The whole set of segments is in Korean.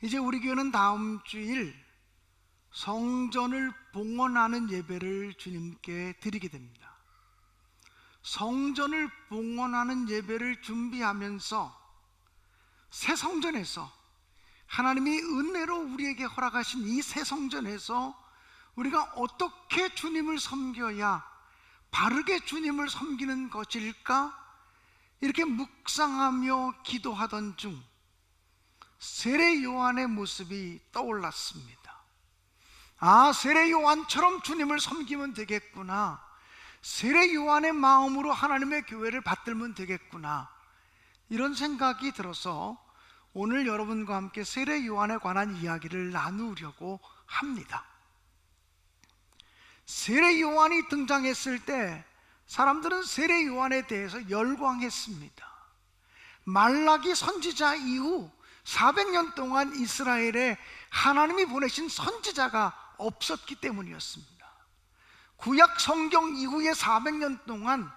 이제 우리 교회는 다음 주일 성전을 봉헌하는 예배를 주님께 드리게 됩니다. 성전을 봉헌하는 예배를 준비하면서 새 성전에서 하나님이 은혜로 우리에게 허락하신 이 새 성전에서 우리가 어떻게 주님을 섬겨야 바르게 주님을 섬기는 것일까? 이렇게 묵상하며 기도하던 중 세례 요한의 모습이 떠올랐습니다. 아, 세례 요한처럼 주님을 섬기면 되겠구나, 세례 요한의 마음으로 하나님의 교회를 받들면 되겠구나, 이런 생각이 들어서 오늘 여러분과 함께 세례 요한에 관한 이야기를 나누려고 합니다. 세례 요한이 등장했을 때 사람들은 세례 요한에 대해서 열광했습니다. 말라기 선지자 이후 400년 동안 이스라엘에 하나님이 보내신 선지자가 없었기 때문이었습니다. 구약 성경 이후에 400년 동안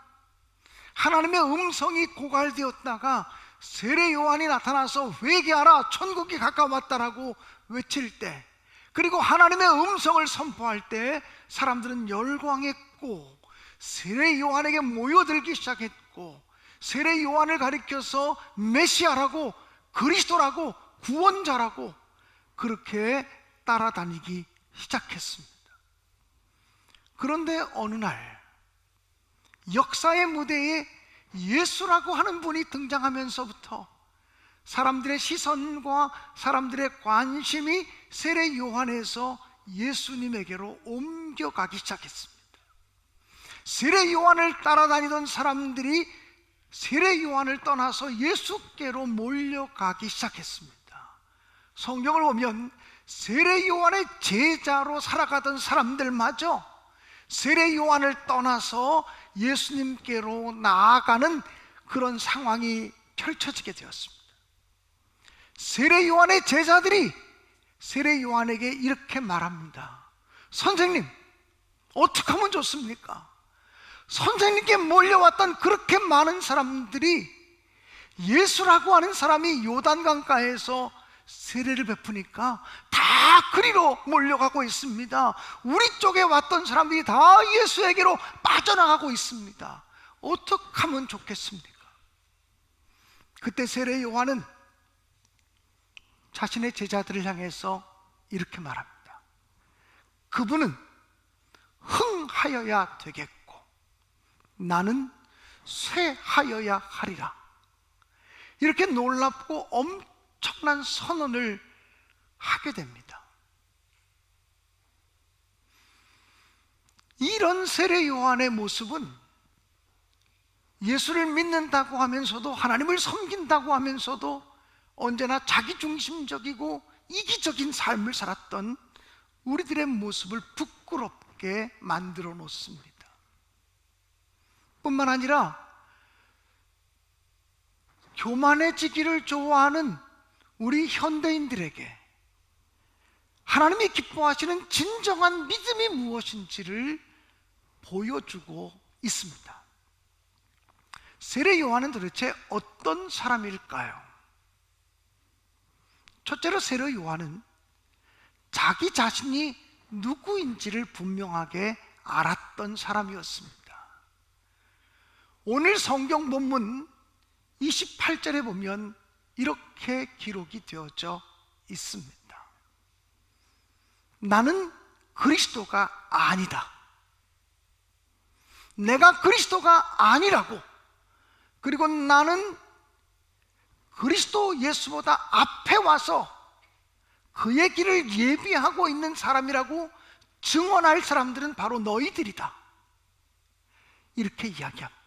하나님의 음성이 고갈되었다가 세례 요한이 나타나서 회개하라, 천국이 가까웠다라고 외칠 때, 그리고 하나님의 음성을 선포할 때 사람들은 열광했고 세례 요한에게 모여들기 시작했고, 세례 요한을 가리켜서 메시아라고, 그리스도라고, 구원자라고 그렇게 따라다니기 시작했습니다. 그런데 어느 날 역사의 무대에 예수라고 하는 분이 등장하면서부터 사람들의 시선과 사람들의 관심이 세례 요한에서 예수님에게로 옮겨가기 시작했습니다. 세례 요한을 따라다니던 사람들이 세례 요한을 떠나서 예수께로 몰려가기 시작했습니다. 성경을 보면 세례 요한의 제자로 살아가던 사람들마저 세례 요한을 떠나서 예수님께로 나아가는 그런 상황이 펼쳐지게 되었습니다. 세례 요한의 제자들이 세례 요한에게 이렇게 말합니다. 선생님, 어떻게 하면 좋습니까? 선생님께 몰려왔던 그렇게 많은 사람들이 예수라고 하는 사람이 요단강가에서 세례를 베푸니까 다 그리로 몰려가고 있습니다. 우리 쪽에 왔던 사람들이 다 예수에게로 빠져나가고 있습니다. 어떻게 하면 좋겠습니까? 그때 세례 요한은 자신의 제자들을 향해서 이렇게 말합니다. 그분은 흥하여야 되겠고 나는 쇠하여야 하리라. 이렇게 놀랍고 엄청난 선언을 하게 됩니다. 이런 세례 요한의 모습은 예수를 믿는다고 하면서도, 하나님을 섬긴다고 하면서도 언제나 자기중심적이고 이기적인 삶을 살았던 우리들의 모습을 부끄럽게 만들어 놓습니다. 뿐만 아니라 교만해지기를 좋아하는 우리 현대인들에게 하나님이 기뻐하시는 진정한 믿음이 무엇인지를 보여주고 있습니다. 세례 요한은 도대체 어떤 사람일까요? 첫째로 세례 요한은 자기 자신이 누구인지를 분명하게 알았던 사람이었습니다. 오늘 성경 본문 28절에 보면 이렇게 기록이 되어져 있습니다. 나는 그리스도가 아니다. 내가 그리스도가 아니라고, 그리고 나는 그리스도 예수보다 앞에 와서 그의 길을 예비하고 있는 사람이라고 증언할 사람들은 바로 너희들이다, 이렇게 이야기합니다.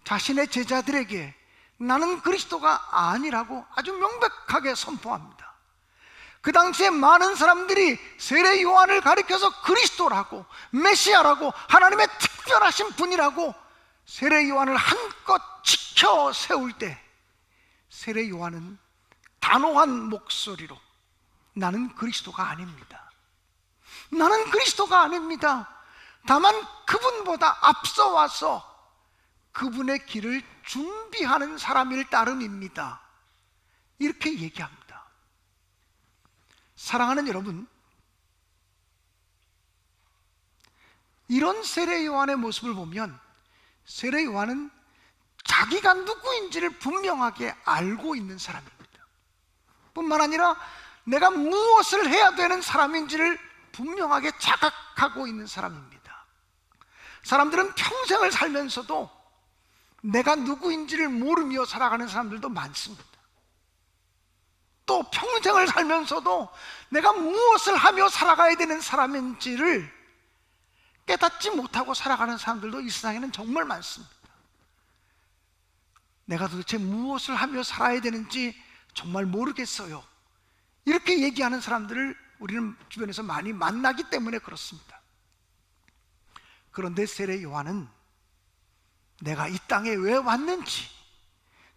자신의 제자들에게 나는 그리스도가 아니라고 아주 명백하게 선포합니다. 그 당시에 많은 사람들이 세례 요한을 가리켜서 그리스도라고, 메시아라고, 하나님의 특별하신 분이라고 세례 요한을 한껏 지켜 세울 때 세례 요한은 단호한 목소리로 나는 그리스도가 아닙니다. 나는 그리스도가 아닙니다. 다만 그분보다 앞서 와서 그분의 길을 준비하는 사람일 따름입니다, 이렇게 얘기합니다. 사랑하는 여러분, 이런 세례 요한의 모습을 보면 세례 요한은 자기가 누구인지를 분명하게 알고 있는 사람입니다. 뿐만 아니라 내가 무엇을 해야 되는 사람인지를 분명하게 자각하고 있는 사람입니다. 사람들은 평생을 살면서도 내가 누구인지를 모르며 살아가는 사람들도 많습니다. 또 평생을 살면서도 내가 무엇을 하며 살아가야 되는 사람인지를 깨닫지 못하고 살아가는 사람들도 이 세상에는 정말 많습니다. 내가 도대체 무엇을 하며 살아야 되는지 정말 모르겠어요, 이렇게 얘기하는 사람들을 우리는 주변에서 많이 만나기 때문에 그렇습니다. 그런데 세례 요한은 내가 이 땅에 왜 왔는지,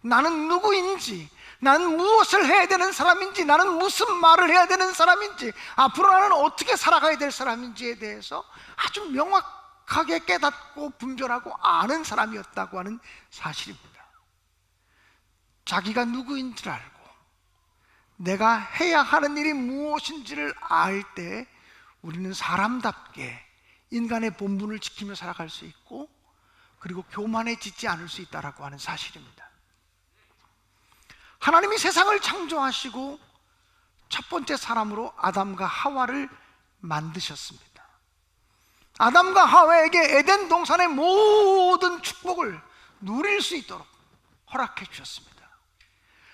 나는 누구인지, 나는 무엇을 해야 되는 사람인지, 나는 무슨 말을 해야 되는 사람인지, 앞으로 나는 어떻게 살아가야 될 사람인지에 대해서 아주 명확하게 깨닫고 분별하고 아는 사람이었다고 하는 사실입니다. 자기가 누구인지를 알고 내가 해야 하는 일이 무엇인지를 알 때 우리는 사람답게 인간의 본분을 지키며 살아갈 수 있고, 그리고 교만해지지 않을 수 있다고 하는 사실입니다. 하나님이 세상을 창조하시고 첫 번째 사람으로 아담과 하와를 만드셨습니다. 아담과 하와에게 에덴 동산의 모든 축복을 누릴 수 있도록 허락해 주셨습니다.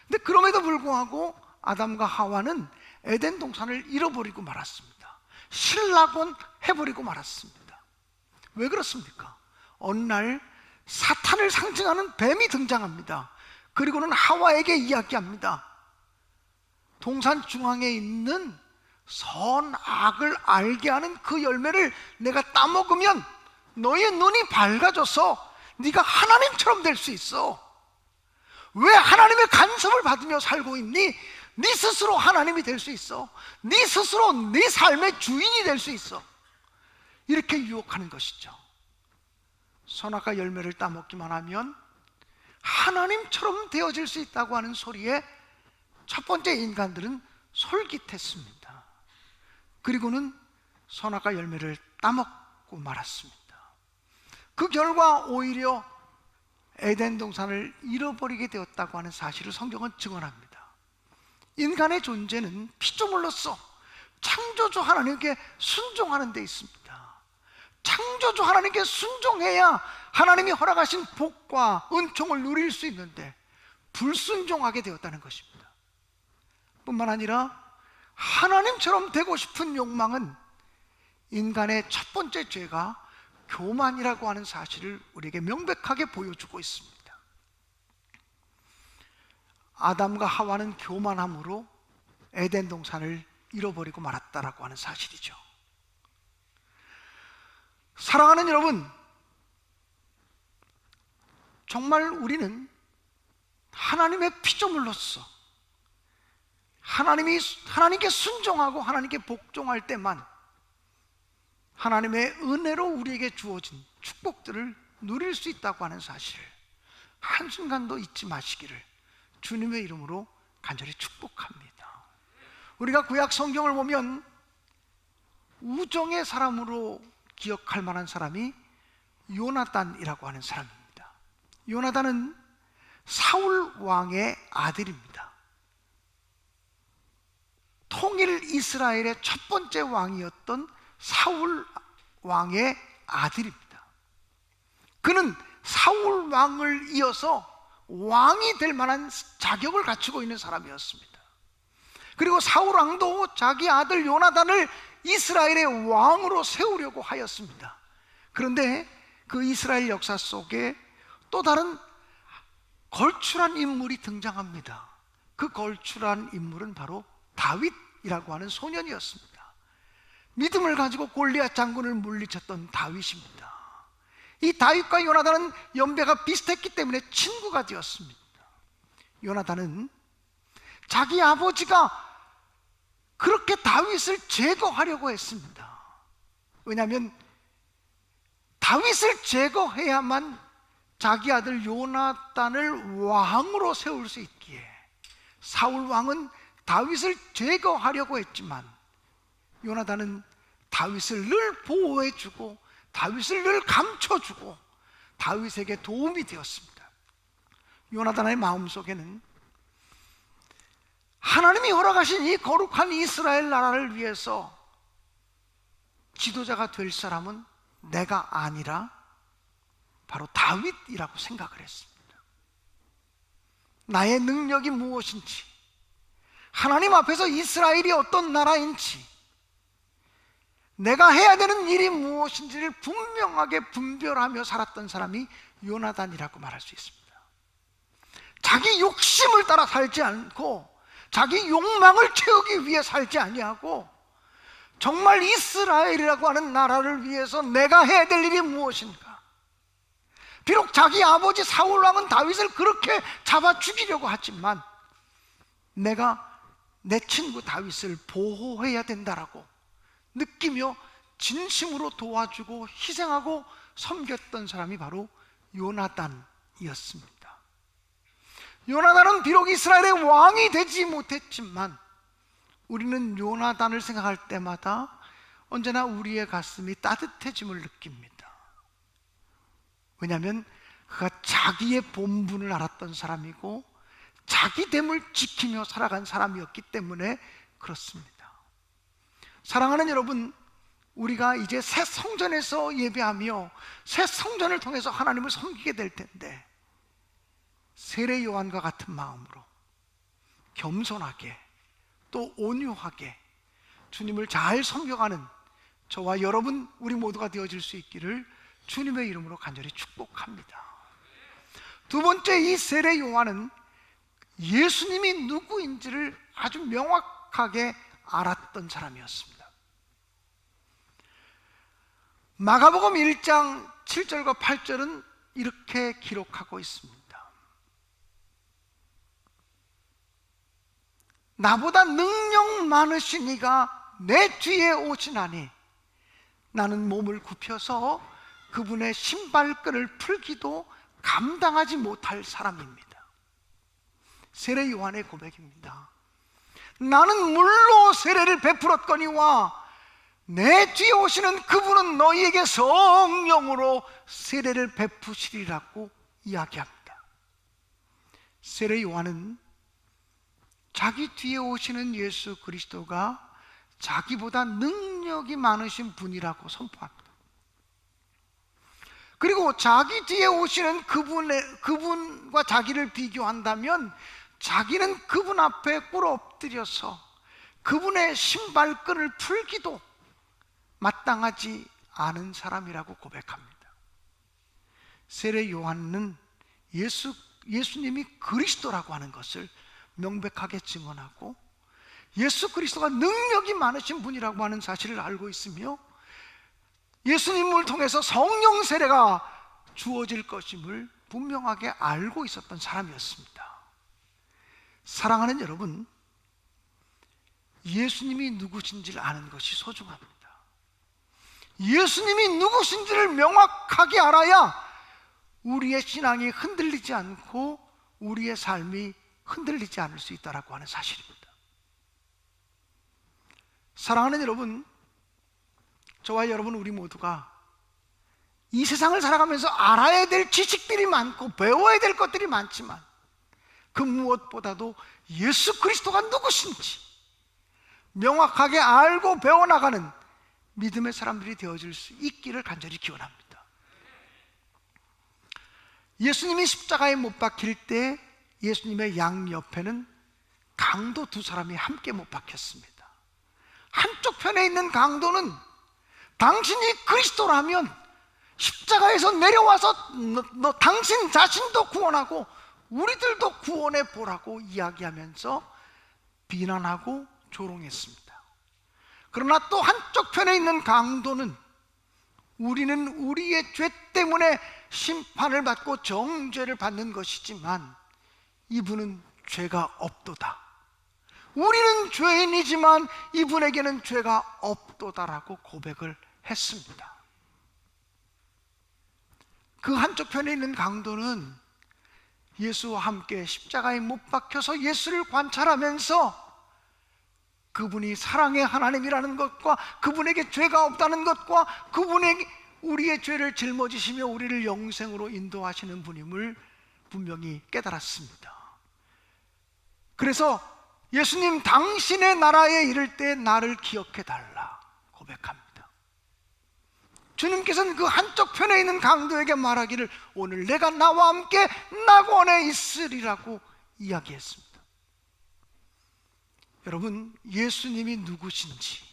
근데 그럼에도 불구하고 아담과 하와는 에덴 동산을 잃어버리고 말았습니다. 신락원 해버리고 말았습니다. 왜 그렇습니까? 어느 날 사탄을 상징하는 뱀이 등장합니다. 그리고는 하와에게 이야기합니다. 동산 중앙에 있는 선악을 알게 하는 그 열매를 내가 따먹으면 너의 눈이 밝아져서 네가 하나님처럼 될 수 있어. 왜 하나님의 간섭을 받으며 살고 있니? 네 스스로 하나님이 될 수 있어. 네 스스로 네 삶의 주인이 될 수 있어. 이렇게 유혹하는 것이죠. 선악과 열매를 따먹기만 하면 하나님처럼 되어질 수 있다고 하는 소리에 첫 번째 인간들은 솔깃했습니다. 그리고는 선악과 열매를 따먹고 말았습니다. 그 결과 오히려 에덴 동산을 잃어버리게 되었다고 하는 사실을 성경은 증언합니다. 인간의 존재는 피조물로서 창조주 하나님께 순종하는 데 있습니다. 창조주 하나님께 순종해야 하나님이 허락하신 복과 은총을 누릴 수 있는데 불순종하게 되었다는 것입니다. 뿐만 아니라 하나님처럼 되고 싶은 욕망은 인간의 첫 번째 죄가 교만이라고 하는 사실을 우리에게 명백하게 보여주고 있습니다. 아담과 하와는 교만함으로 에덴 동산을 잃어버리고 말았다라고 하는 사실이죠. 사랑하는 여러분, 정말 우리는 하나님의 피조물로서 하나님께 순종하고 하나님께 복종할 때만 하나님의 은혜로 우리에게 주어진 축복들을 누릴 수 있다고 하는 사실을 한순간도 잊지 마시기를 주님의 이름으로 간절히 축복합니다. 우리가 구약 성경을 보면 우정의 사람으로 기억할 만한 사람이 요나단이라고 하는 사람입니다. 요나단은 사울 왕의 아들입니다. 통일 이스라엘의 첫 번째 왕이었던 사울 왕의 아들입니다. 그는 사울 왕을 이어서 왕이 될 만한 자격을 갖추고 있는 사람이었습니다. 그리고 사울 왕도 자기 아들 요나단을 이스라엘의 왕으로 세우려고 하였습니다. 그런데 그 이스라엘 역사 속에 또 다른 걸출한 인물이 등장합니다. 그 걸출한 인물은 바로 다윗이라고 하는 소년이었습니다. 믿음을 가지고 골리앗 장군을 물리쳤던 다윗입니다. 이 다윗과 요나단은 연배가 비슷했기 때문에 친구가 되었습니다. 요나단은 자기 아버지가 그렇게 다윗을 제거하려고 했습니다. 왜냐하면 다윗을 제거해야만 자기 아들 요나단을 왕으로 세울 수 있기에 사울 왕은 다윗을 제거하려고 했지만 요나단은 다윗을 늘 보호해주고 다윗을 늘 감춰주고 다윗에게 도움이 되었습니다. 요나단의 마음속에는 하나님이 허락하신 이 거룩한 이스라엘 나라를 위해서 지도자가 될 사람은 내가 아니라 바로 다윗이라고 생각을 했습니다. 나의 능력이 무엇인지, 하나님 앞에서 이스라엘이 어떤 나라인지, 내가 해야 되는 일이 무엇인지를 분명하게 분별하며 살았던 사람이 요나단이라고 말할 수 있습니다. 자기 욕심을 따라 살지 않고 자기 욕망을 채우기 위해 살지 아니하고 정말 이스라엘이라고 하는 나라를 위해서 내가 해야 될 일이 무엇인가. 비록 자기 아버지 사울왕은 다윗을 그렇게 잡아 죽이려고 하지만 내가 내 친구 다윗을 보호해야 된다라고 느끼며 진심으로 도와주고 희생하고 섬겼던 사람이 바로 요나단이었습니다. 요나단은 비록 이스라엘의 왕이 되지 못했지만 우리는 요나단을 생각할 때마다 언제나 우리의 가슴이 따뜻해짐을 느낍니다. 왜냐하면 그가 자기의 본분을 알았던 사람이고 자기됨을 지키며 살아간 사람이었기 때문에 그렇습니다. 사랑하는 여러분, 우리가 이제 새 성전에서 예배하며 새 성전을 통해서 하나님을 섬기게 될 텐데 세례 요한과 같은 마음으로 겸손하게 또 온유하게 주님을 잘 섬겨가는 저와 여러분 우리 모두가 되어질 수 있기를 주님의 이름으로 간절히 축복합니다. 두 번째, 이 세례 요한은 예수님이 누구인지를 아주 명확하게 알았던 사람이었습니다. 마가복음 1장 7절과 8절은 이렇게 기록하고 있습니다. 나보다 능력 많으신 이가 내 뒤에 오시나니 나는 몸을 굽혀서 그분의 신발끈을 풀기도 감당하지 못할 사람입니다. 세례 요한의 고백입니다. 나는 물로 세례를 베풀었거니와 내 뒤에 오시는 그분은 너희에게 성령으로 세례를 베푸시리라고 이야기합니다. 세례 요한은 자기 뒤에 오시는 예수 그리스도가 자기보다 능력이 많으신 분이라고 선포합니다. 그리고 자기 뒤에 오시는 그분과 자기를 비교한다면 자기는 그분 앞에 꿇어 엎드려서 그분의 신발끈을 풀기도 마땅하지 않은 사람이라고 고백합니다. 세례 요한은 예수님이 그리스도라고 하는 것을 명백하게 증언하고 예수 그리스도가 능력이 많으신 분이라고 하는 사실을 알고 있으며 예수님을 통해서 성령 세례가 주어질 것임을 분명하게 알고 있었던 사람이었습니다. 사랑하는 여러분, 예수님이 누구신지를 아는 것이 소중합니다. 예수님이 누구신지를 명확하게 알아야 우리의 신앙이 흔들리지 않고 우리의 삶이 흔들리지 않을 수 있다라고 하는 사실입니다. 사랑하는 여러분, 저와 여러분 우리 모두가 이 세상을 살아가면서 알아야 될 지식들이 많고 배워야 될 것들이 많지만 그 무엇보다도 예수 그리스도가 누구신지 명확하게 알고 배워나가는 믿음의 사람들이 되어질 수 있기를 간절히 기원합니다. 예수님이 십자가에 못 박힐 때 예수님의 양옆에는 강도 두 사람이 함께 못 박혔습니다. 한쪽 편에 있는 강도는 당신이 그리스도라면 십자가에서 내려와서 너 당신 자신도 구원하고 우리들도 구원해 보라고 이야기하면서 비난하고 조롱했습니다. 그러나 또 한쪽 편에 있는 강도는 우리는 우리의 죄 때문에 심판을 받고 정죄를 받는 것이지만 이분은 죄가 없도다. 우리는 죄인이지만 이분에게는 죄가 없도다라고 고백을 했습니다. 그 한쪽 편에 있는 강도는 예수와 함께 십자가에 못 박혀서 예수를 관찰하면서 그분이 사랑의 하나님이라는 것과 그분에게 죄가 없다는 것과 그분에게 우리의 죄를 짊어지시며 우리를 영생으로 인도하시는 분임을 분명히 깨달았습니다. 그래서 예수님, 당신의 나라에 이를 때 나를 기억해 달라 고백합니다. 주님께서는 그 한쪽 편에 있는 강도에게 말하기를 오늘 내가 나와 함께 낙원에 있으리라고 이야기했습니다. 여러분, 예수님이 누구신지,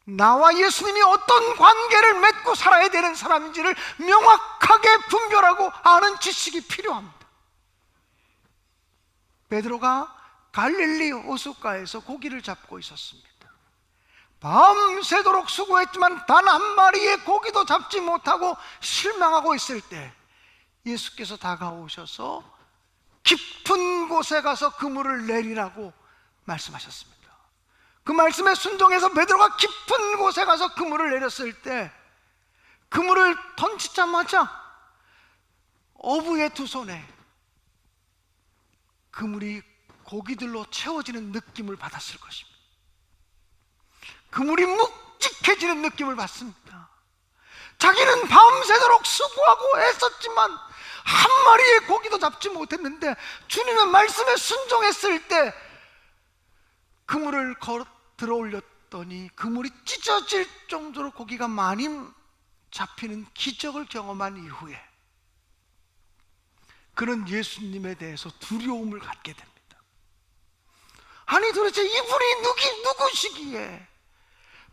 나와 예수님이 어떤 관계를 맺고 살아야 되는 사람인지를 명확하게 분별하고 아는 지식이 필요합니다. 베드로가 갈릴리 호숫가에서 고기를 잡고 있었습니다. 밤새도록 수고했지만 단 한 마리의 고기도 잡지 못하고 실망하고 있을 때 예수께서 다가오셔서 깊은 곳에 가서 그물을 내리라고 말씀하셨습니다. 그 말씀에 순종해서 베드로가 깊은 곳에 가서 그물을 내렸을 때 그물을 던지자마자 어부의 두 손에 그물이 고기들로 채워지는 느낌을 받았을 것입니다. 그물이 묵직해지는 느낌을 받습니다. 자기는 밤새도록 수고하고 애썼지만 한 마리의 고기도 잡지 못했는데 주님의 말씀에 순종했을 때 그물을 들어 올렸더니 그물이 찢어질 정도로 고기가 많이 잡히는 기적을 경험한 이후에 그는 예수님에 대해서 두려움을 갖게 됩니다. 아니 도대체 이분이 누구시기에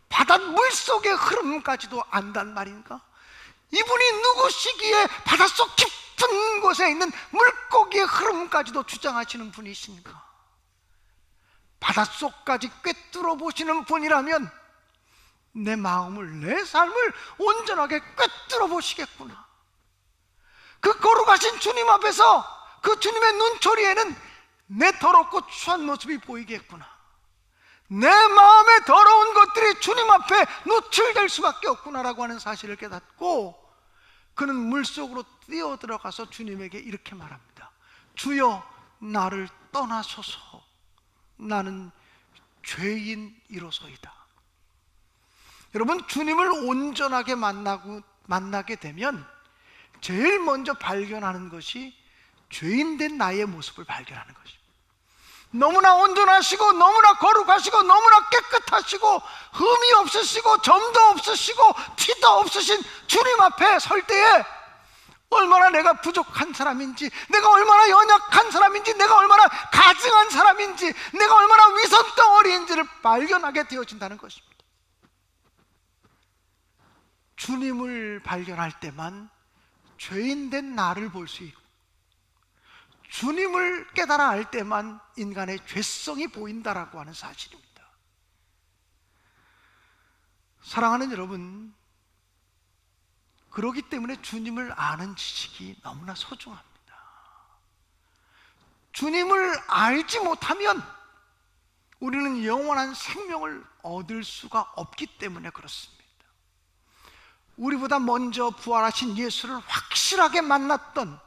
바다 물속의 흐름까지도 안단 말인가? 이분이 누구시기에 바닷속 깊은 곳에 있는 물고기의 흐름까지도 주장하시는 분이신가? 바닷속까지 꿰뚫어 보시는 분이라면 내 마음을, 내 삶을 온전하게 꿰뚫어 보시겠구나. 그 거룩하신 주님 앞에서 그 주님의 눈초리에는 내 더럽고 추한 모습이 보이겠구나. 내 마음에 더러운 것들이 주님 앞에 노출될 수밖에 없구나라고 하는 사실을 깨닫고 그는 물속으로 뛰어 들어가서 주님에게 이렇게 말합니다. 주여, 나를 떠나소서. 나는 죄인이로소이다. 여러분, 주님을 온전하게 만나게 되면 제일 먼저 발견하는 것이 죄인된 나의 모습을 발견하는 것입니다. 너무나 온전하시고 너무나 거룩하시고 너무나 깨끗하시고 흠이 없으시고 점도 없으시고 티도 없으신 주님 앞에 설 때에 얼마나 내가 부족한 사람인지, 내가 얼마나 연약한 사람인지, 내가 얼마나 가증한 사람인지, 내가 얼마나 위선덩어리인지를 발견하게 되어진다는 것입니다. 주님을 발견할 때만 죄인된 나를 볼 수 있고 주님을 깨달아 알 때만 인간의 죄성이 보인다라고 하는 사실입니다. 사랑하는 여러분, 그렇기 때문에 주님을 아는 지식이 너무나 소중합니다. 주님을 알지 못하면 우리는 영원한 생명을 얻을 수가 없기 때문에 그렇습니다. 우리보다 먼저 부활하신 예수를 확실하게 만났던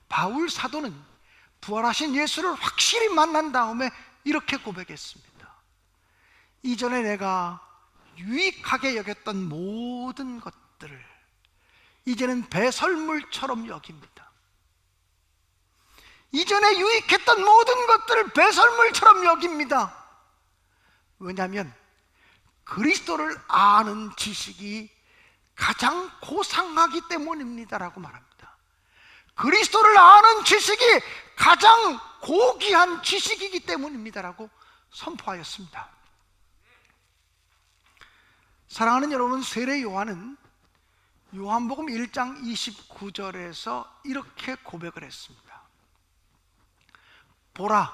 바울 사도는 부활하신 예수를 확실히 만난 다음에 이렇게 고백했습니다. 이전에 내가 유익하게 여겼던 모든 것들을 이제는 배설물처럼 여깁니다. 이전에 유익했던 모든 것들을 배설물처럼 여깁니다. 왜냐하면 그리스도를 아는 지식이 가장 고상하기 때문입니다라고 말합니다. 그리스도를 아는 지식이 가장 고귀한 지식이기 때문입니다라고 선포하였습니다. 사랑하는 여러분, 세례 요한은 요한복음 1장 29절에서 이렇게 고백을 했습니다. 보라,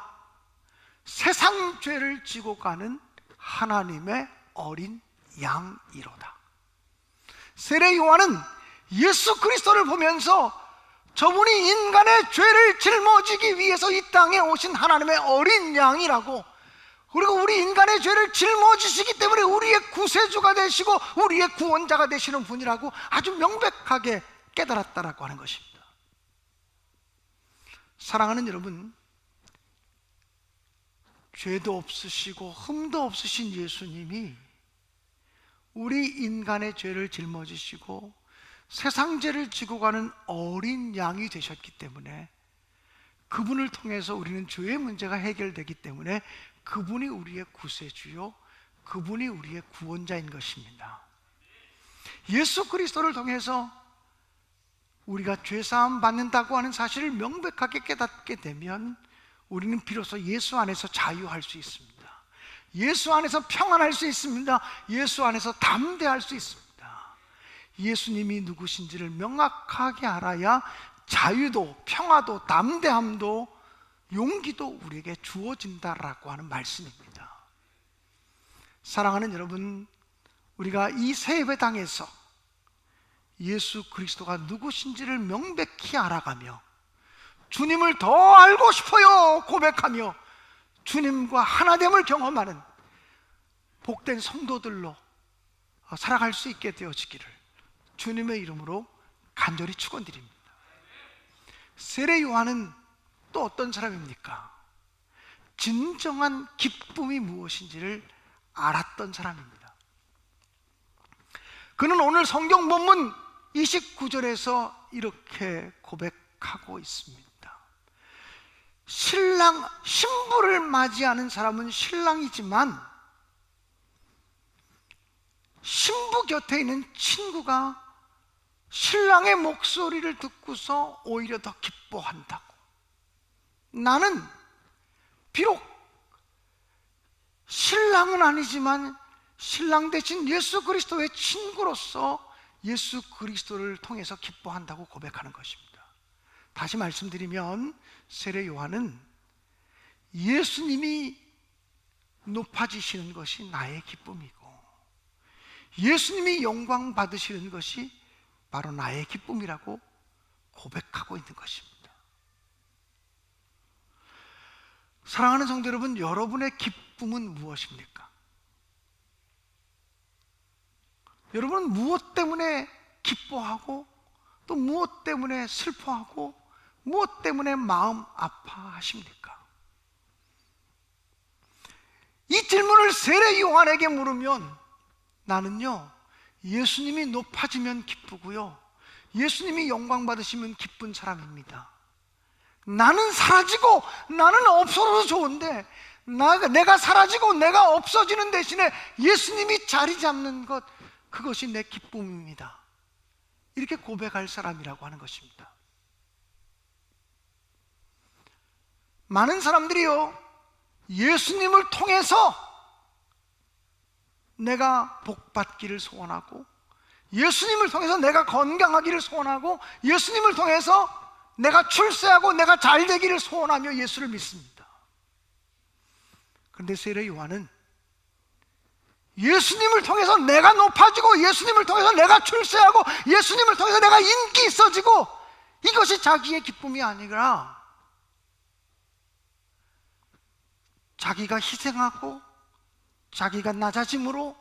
세상 죄를 지고 가는 하나님의 어린 양이로다. 세례 요한은 예수 그리스도를 보면서 저분이 인간의 죄를 짊어지기 위해서 이 땅에 오신 하나님의 어린 양이라고, 그리고 우리 인간의 죄를 짊어지시기 때문에 우리의 구세주가 되시고 우리의 구원자가 되시는 분이라고 아주 명백하게 깨달았다라고 하는 것입니다. 사랑하는 여러분, 죄도 없으시고 흠도 없으신 예수님이 우리 인간의 죄를 짊어지시고 세상 죄를 지고 가는 어린 양이 되셨기 때문에, 그분을 통해서 우리는 죄의 문제가 해결되기 때문에 그분이 우리의 구세주요, 그분이 우리의 구원자인 것입니다. 예수 그리스도를 통해서 우리가 죄사함 받는다고 하는 사실을 명백하게 깨닫게 되면 우리는 비로소 예수 안에서 자유할 수 있습니다. 예수 안에서 평안할 수 있습니다. 예수 안에서 담대할 수 있습니다. 예수님이 누구신지를 명확하게 알아야 자유도 평화도 담대함도 용기도 우리에게 주어진다라고 하는 말씀입니다. 사랑하는 여러분, 우리가 이 새 예배당에서 예수 그리스도가 누구신지를 명백히 알아가며 주님을 더 알고 싶어요 고백하며 주님과 하나됨을 경험하는 복된 성도들로 살아갈 수 있게 되어지기를 주님의 이름으로 간절히 축원드립니다. 세례 요한은 또 어떤 사람입니까? 진정한 기쁨이 무엇인지를 알았던 사람입니다. 그는 오늘 성경 본문 29절에서 이렇게 고백하고 있습니다. 신부를 맞이하는 사람은 신랑이지만 신부 곁에 있는 친구가 신랑의 목소리를 듣고서 오히려 더 기뻐한다고. 나는 비록 신랑은 아니지만 신랑 대신 예수 그리스도의 친구로서 예수 그리스도를 통해서 기뻐한다고 고백하는 것입니다. 다시 말씀드리면 세례 요한은 예수님이 높아지시는 것이 나의 기쁨이고 예수님이 영광 받으시는 것이 바로 나의 기쁨이라고 고백하고 있는 것입니다. 사랑하는 성도 여러분, 여러분의 기쁨은 무엇입니까? 여러분은 무엇 때문에 기뻐하고 또 무엇 때문에 슬퍼하고 무엇 때문에 마음 아파하십니까? 이 질문을 세례 요한에게 물으면 나는요, 예수님이 높아지면 기쁘고요, 예수님이 영광 받으시면 기쁜 사람입니다. 나는 사라지고 나는 없어도 좋은데 내가 사라지고 내가 없어지는 대신에 예수님이 자리 잡는 것, 그것이 내 기쁨입니다. 이렇게 고백할 사람이라고 하는 것입니다. 많은 사람들이요, 예수님을 통해서 내가 복받기를 소원하고 예수님을 통해서 내가 건강하기를 소원하고 예수님을 통해서 내가 출세하고 내가 잘 되기를 소원하며 예수를 믿습니다. 그런데 세례 요한은 예수님을 통해서 내가 높아지고 예수님을 통해서 내가 출세하고 예수님을 통해서 내가 인기 있어지고 이것이 자기의 기쁨이 아니라 자기가 희생하고 자기가 낮아짐으로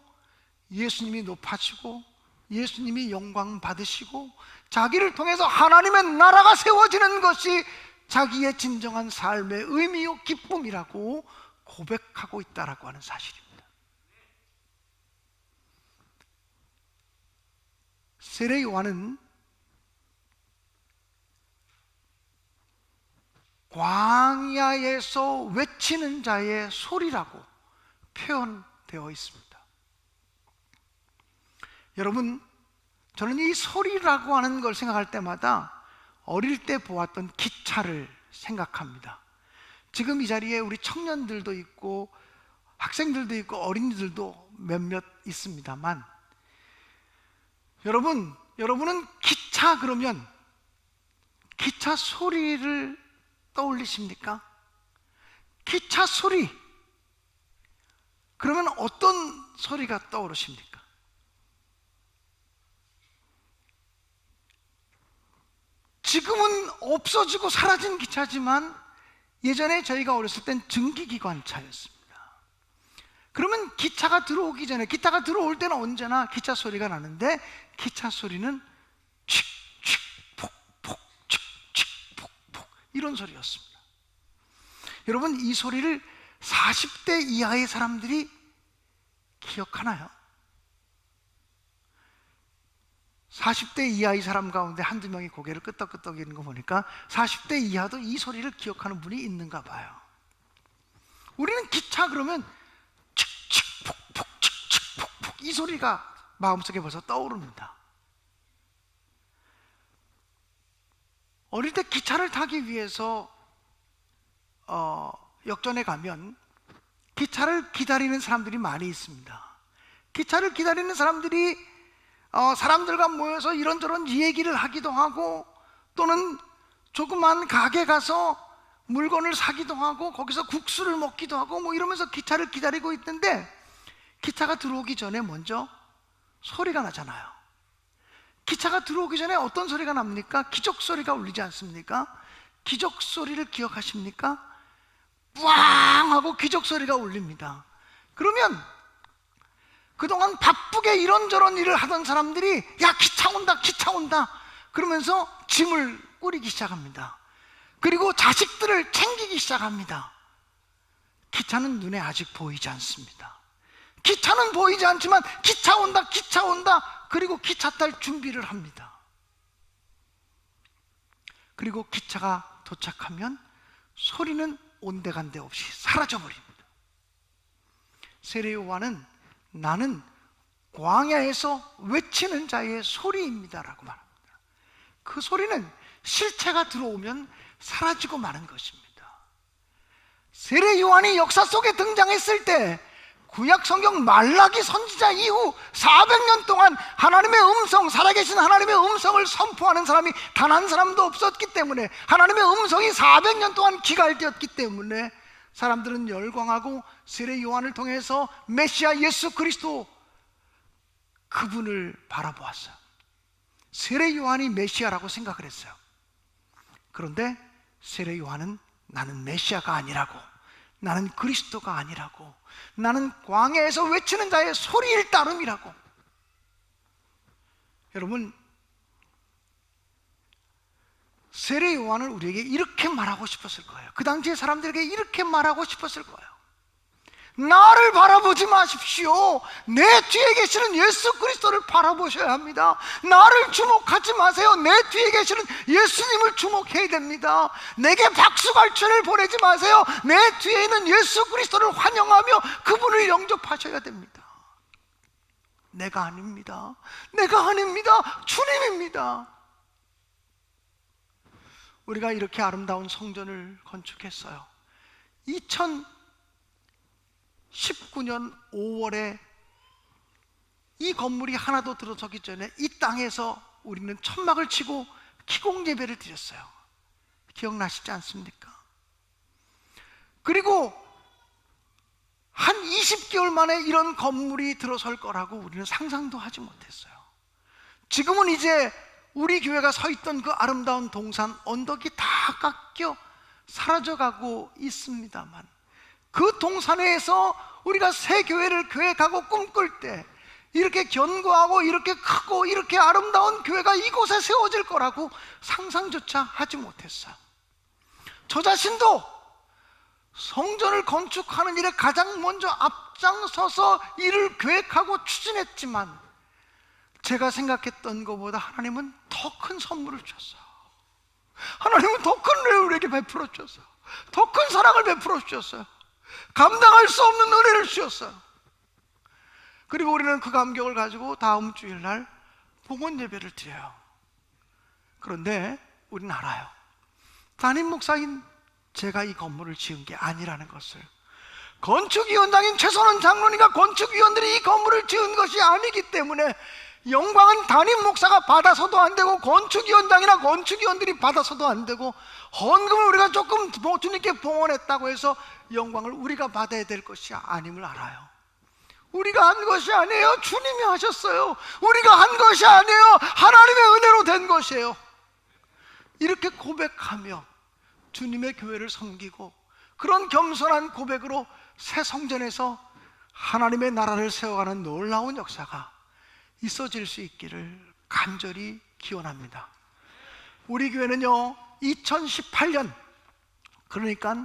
예수님이 높아지고 예수님이 영광 받으시고 자기를 통해서 하나님의 나라가 세워지는 것이 자기의 진정한 삶의 의미요 기쁨이라고 고백하고 있다라고 하는 사실입니다. 세례 요한은 광야에서 외치는 자의 소리라고 표현되어 있습니다. 여러분, 저는 이 소리라고 하는 걸 생각할 때마다 어릴 때 보았던 기차를 생각합니다. 지금 이 자리에 우리 청년들도 있고 학생들도 있고 어린이들도 몇몇 있습니다만, 여러분은 기차 그러면 기차 소리를 떠올리십니까? 기차 소리 그러면 어떤 소리가 떠오르십니까? 지금은 없어지고 사라진 기차지만 예전에 저희가 어렸을 땐 증기기관차였습니다. 그러면 기차가 들어오기 전에, 기차가 들어올 때는 언제나 기차 소리가 나는데 기차 소리는 칙칙 폭폭 칙칙 폭폭 이런 소리였습니다. 여러분, 이 소리를 40대 이하의 사람들이 기억하나요? 40대 이하의 사람 가운데 한두 명이 고개를 끄덕끄덕이는 거 보니까 40대 이하도 이 소리를 기억하는 분이 있는가 봐요. 우리는 기차 그러면 칙칙폭폭 칙칙폭폭 이 소리가 마음속에 벌써 떠오릅니다. 어릴 때 기차를 타기 위해서 역전에 가면 기차를 기다리는 사람들이 많이 있습니다. 기차를 기다리는 사람들이 사람들과 모여서 이런저런 얘기를 하기도 하고, 또는 조그만 가게 가서 물건을 사기도 하고 거기서 국수를 먹기도 하고 뭐 이러면서 기차를 기다리고 있는데, 기차가 들어오기 전에 먼저 소리가 나잖아요. 기차가 들어오기 전에 어떤 소리가 납니까? 기적 소리가 울리지 않습니까? 기적 소리를 기억하십니까? 뿌앙 하고 기적 소리가 울립니다. 그러면 그동안 바쁘게 이런저런 일을 하던 사람들이 야, 기차 온다, 기차 온다 그러면서 짐을 꾸리기 시작합니다. 그리고 자식들을 챙기기 시작합니다. 기차는 눈에 아직 보이지 않습니다. 기차는 보이지 않지만 기차 온다, 기차 온다, 그리고 기차 탈 준비를 합니다. 그리고 기차가 도착하면 소리는 온데간데 없이 사라져버립니다. 세례 요한은 나는 광야에서 외치는 자의 소리입니다라고 말합니다. 그 소리는 실체가 들어오면 사라지고 마는 것입니다. 세례 요한이 역사 속에 등장했을 때 구약 성경 말라기 선지자 이후 400년 동안 하나님의 음성, 살아계신 하나님의 음성을 선포하는 사람이 단 한 사람도 없었기 때문에, 하나님의 음성이 400년 동안 기갈되었기 때문에 사람들은 열광하고 세례 요한을 통해서 메시아 예수 그리스도 그분을 바라보았어요. 세례 요한이 메시아라고 생각을 했어요. 그런데 세례 요한은 나는 메시아가 아니라고, 나는 그리스도가 아니라고, 나는 광야에서 외치는 자의 소리일 따름이라고. 여러분, 세례 요한은 우리에게 이렇게 말하고 싶었을 거예요. 그 당시에 사람들에게 이렇게 말하고 싶었을 거예요. 나를 바라보지 마십시오. 내 뒤에 계시는 예수 그리스도를 바라보셔야 합니다. 나를 주목하지 마세요. 내 뒤에 계시는 예수님을 주목해야 됩니다. 내게 박수갈채를 보내지 마세요. 내 뒤에 있는 예수 그리스도를 환영하며 그분을 영접하셔야 됩니다. 내가 아닙니다. 내가 아닙니다. 주님입니다. 우리가 이렇게 아름다운 성전을 건축했어요. 2019년 5월에 이 건물이 하나도 들어서기 전에 이 땅에서 우리는 천막을 치고 기공 예배를 드렸어요. 기억나시지 않습니까? 그리고 한 20개월 만에 이런 건물이 들어설 거라고 우리는 상상도 하지 못했어요. 지금은 이제 우리 교회가 서 있던 그 아름다운 동산 언덕이 다 깎여 사라져가고 있습니다만, 그 동산에서 우리가 새 교회를 계획하고 꿈꿀 때 이렇게 견고하고 이렇게 크고 이렇게 아름다운 교회가 이곳에 세워질 거라고 상상조차 하지 못했어요. 저 자신도 성전을 건축하는 일에 가장 먼저 앞장서서 일을 계획하고 추진했지만, 제가 생각했던 것보다 하나님은 더 큰 선물을 줬어요. 하나님은 더 큰 은혜를 우리에게 베풀어 주셨어요. 더 큰 사랑을 베풀어 주셨어요. 감당할 수 없는 은혜를 주셨어요. 그리고 우리는 그 감격을 가지고 다음 주일날 봉헌 예배를 드려요. 그런데 우리는 알아요. 담임 목사인 제가 이 건물을 지은 게 아니라는 것을. 건축위원장인 최선원 장로님과 건축위원들이 이 건물을 지은 것이 아니기 때문에 영광은 담임 목사가 받아서도 안 되고 건축위원장이나 건축위원들이 받아서도 안 되고, 헌금을 우리가 조금 주님께 봉헌했다고 해서 영광을 우리가 받아야 될 것이 아님을 알아요. 우리가 한 것이 아니에요. 주님이 하셨어요. 우리가 한 것이 아니에요. 하나님의 은혜로 된 것이에요. 이렇게 고백하며 주님의 교회를 섬기고, 그런 겸손한 고백으로 새 성전에서 하나님의 나라를 세워가는 놀라운 역사가 있어질 수 있기를 간절히 기원합니다. 우리 교회는요 2018년, 그러니까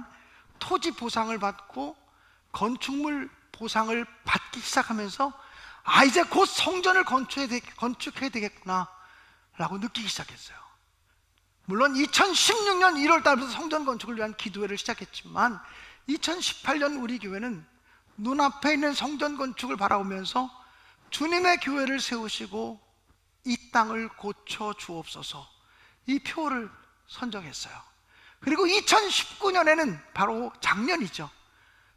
토지 보상을 받고 건축물 보상을 받기 시작하면서 이제 곧 성전을 건축해야 되겠구나 라고 느끼기 시작했어요. 물론 2016년 1월 달부터 성전 건축을 위한 기도회를 시작했지만 2018년 우리 교회는 눈앞에 있는 성전 건축을 바라보면서 주님의 교회를 세우시고 이 땅을 고쳐 주옵소서, 이 표를 선정했어요. 그리고 2019년에는 바로 작년이죠.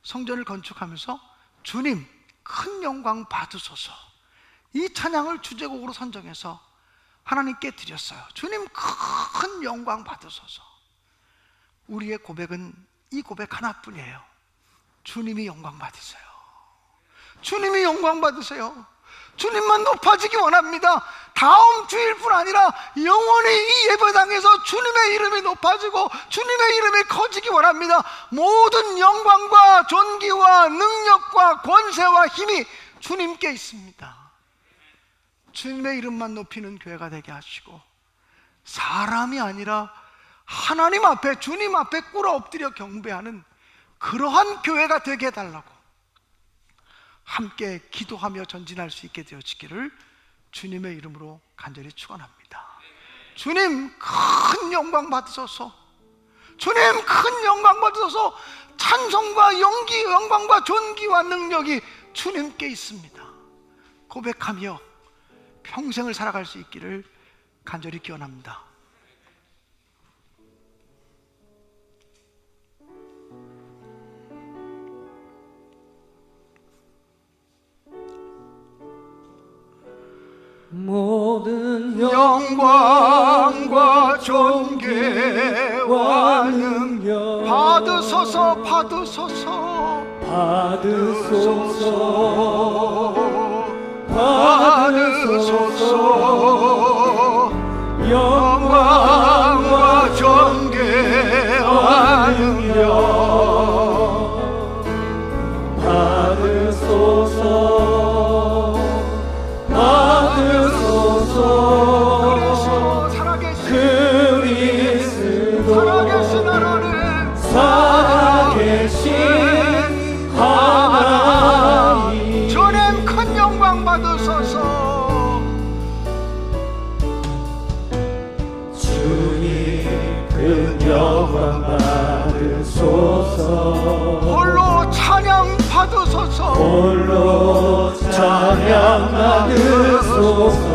성전을 건축하면서 주님 큰 영광 받으소서, 이 찬양을 주제곡으로 선정해서 하나님께 드렸어요. 주님 큰 영광 받으소서. 우리의 고백은 이 고백 하나뿐이에요. 주님이 영광 받으세요. 주님이 영광 받으세요. 주님만 높아지기 원합니다. 다음 주일뿐 아니라 영원히 이 예배당에서 주님의 이름이 높아지고 주님의 이름이 커지기 원합니다. 모든 영광과 존귀와 능력과 권세와 힘이 주님께 있습니다. 주님의 이름만 높이는 교회가 되게 하시고, 사람이 아니라 하나님 앞에, 주님 앞에 꿇어 엎드려 경배하는 그러한 교회가 되게 해달라고 함께 기도하며 전진할 수 있게 되어지기를 주님의 이름으로 간절히 축원합니다. 주님 큰 영광 받으소서. 주님 큰 영광 받으소서. 찬송과 영광과 존귀와 능력이 주님께 있습니다. 고백하며 평생을 살아갈 수 있기를 간절히 기원합니다. 모든 영광과 존귀와 능력 받으소서, 받으소서, 받으소서. 영광과 존귀와 능력 받으소서. 살아계신 하나님, 주님 큰 영광 받으소서. 주님 큰 영광 받으소서. 홀로 찬양 받으소서. 홀로 찬양 받으소서.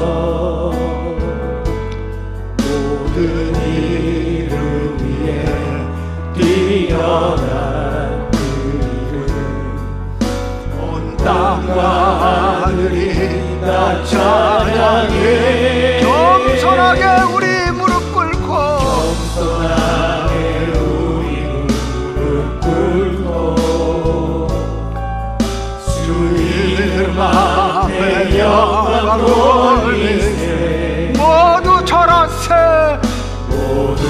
모든 이름 위에 뛰어난 그 이름, 온 땅과 하늘이 다 찬양해. 겸손하게 우리 무릎 꿇고, 겸손하게 우리 무릎 꿇고 주님 앞에 영광 돌리세. 모두 절하세. 모두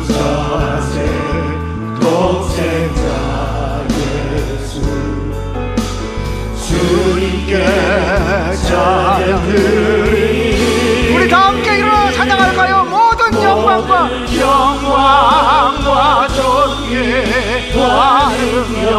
절하세. 독생자 예수 주님께 찬양 드리리. 우리 다 함께 일어나 찬양할까요? 모든 영광과 존귀와 능력